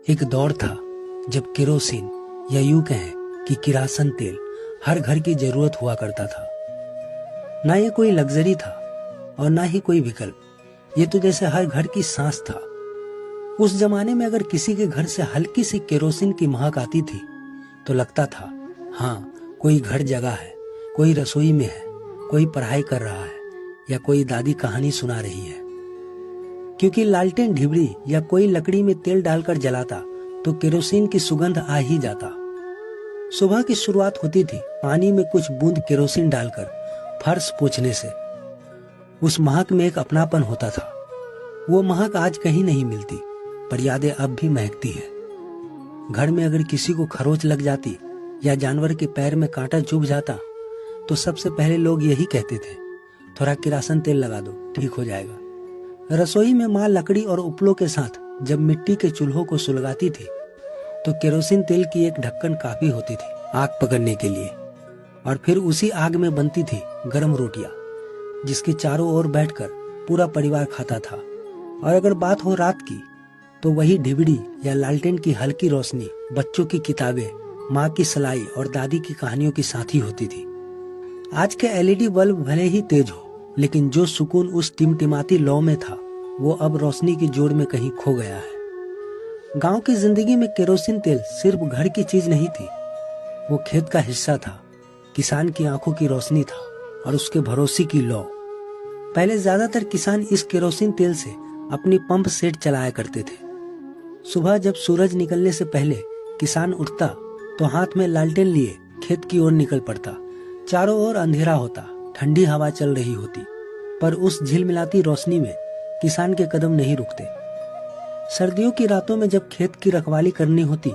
एक दौर था जब केरोसिन या यूं कहें कि किरासन तेल हर घर की जरूरत हुआ करता था। ना ये कोई लग्जरी था और ना ही कोई विकल्प, ये तो जैसे हर घर की सांस था। उस जमाने में अगर किसी के घर से हल्की सी केरोसिन की महक आती थी तो लगता था हाँ, कोई घर जगा है, कोई रसोई में है, कोई पढ़ाई कर रहा है या कोई दादी कहानी सुना रही है। क्योंकि लालटेन ढिबरी या कोई लकड़ी में तेल डालकर जलाता तो केरोसिन की सुगंध आ ही जाता। सुबह की शुरुआत होती थी पानी में कुछ बूंद केरोसिन डालकर फर्श पोंछने से। उस महक में एक अपनापन होता था। वो महक आज कहीं नहीं मिलती, पर यादें अब भी महकती है। घर में अगर किसी को खरोच लग जाती या जानवर के पैर में कांटा चुभ जाता तो सबसे पहले लोग यही कहते थे, थोड़ा किरासन तेल लगा दो, ठीक हो जाएगा। रसोई में माँ लकड़ी और उपलों के साथ जब मिट्टी के चूल्हों को सुलगाती थी तो केरोसिन तेल की एक ढक्कन काफी होती थी आग पकड़ने के लिए। और फिर उसी आग में बनती थी गरम रोटियां, जिसके चारों ओर बैठकर पूरा परिवार खाता था। और अगर बात हो रात की तो वही ढिबड़ी या लालटेन की हल्की रोशनी बच्चों की किताबें, माँ की सलाई और दादी की कहानियों की साथी होती थी। आज के एलईडी बल्ब भले ही तेज हो, लेकिन जो सुकून उस टिमटिमाती लौ में था वो अब रोशनी की जोड़ में कहीं खो गया है। गांव की जिंदगी में केरोसिन तेल सिर्फ घर की चीज नहीं थी, वो खेत का हिस्सा था, किसान की आंखों की रोशनी था और उसके भरोसे की लौ। पहले ज्यादातर किसान इस केरोसिन तेल से अपनी पंप सेट चलाया करते थे। सुबह जब सूरज निकलने से पहले किसान उठता तो हाथ में लालटेन लिए खेत की ओर निकल पड़ता। चारों ओर अंधेरा होता, ठंडी हवा चल रही होती, पर उस झिलमिलाती रोशनी में किसान के कदम नहीं रुकते। सर्दियों की रातों में जब खेत की रखवाली करनी होती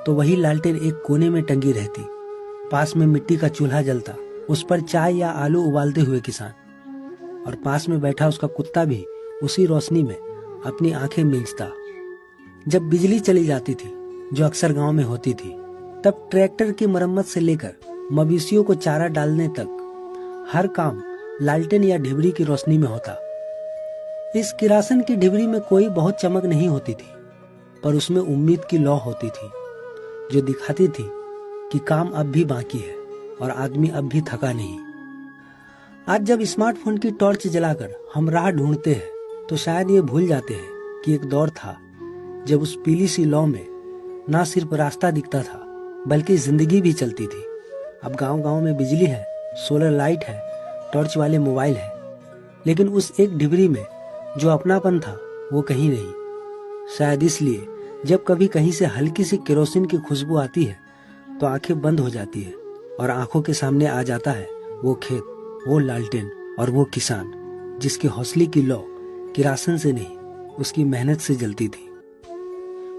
तो वही लालटेन एक कोने में टंगी रहती। पास में मिट्टी का चूल्हा जलता, उस पर चाय या आलू उबालते हुए किसान, और पास में बैठा उसका कुत्ता भी उसी रोशनी में अपनी आंखें मींचता। जब बिजली चली जाती थी, जो अक्सर गांव में होती थी, तब ट्रैक्टर की मरम्मत से लेकर मवेशियों को चारा डालने तक हर काम लालटेन या ढिबरी की रोशनी में होता। इस किरासन की ढिबरी में कोई बहुत चमक नहीं होती थी, पर उसमें उम्मीद की लौ होती थी, जो दिखाती थी कि काम अब भी बाकी है और आदमी अब भी थका नहीं। आज जब स्मार्टफोन की टॉर्च जलाकर हम राह ढूंढते हैं तो शायद ये भूल जाते हैं कि एक दौर था जब उस पीली सी लौ में ना सिर्फ रास्ता दिखता था बल्कि जिंदगी भी चलती थी। अब गांव-गांव में बिजली है, सोलर लाइट है, टॉर्च वाले मोबाइल है, लेकिन उस एक ढिबरी में जो अपनापन था वो कहीं नहीं। शायद इसलिए जब कभी कहीं से हल्की सी केरोसिन की खुशबू आती है तो आंखें बंद हो जाती है और आंखों के सामने आ जाता है वो खेत, वो लालटेन और वो किसान जिसके हौसले की लौ किरासन से नहीं, उसकी मेहनत से जलती थी।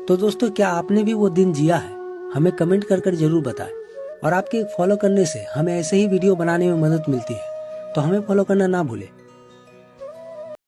तो दोस्तों, क्या आपने भी वो दिन जिया है? हमें कमेंट कर जरूर बताएं। और आपके फॉलो करने से हमें ऐसे ही वीडियो बनाने में मदद मिलती है, तो हमें फॉलो करना ना भूलें।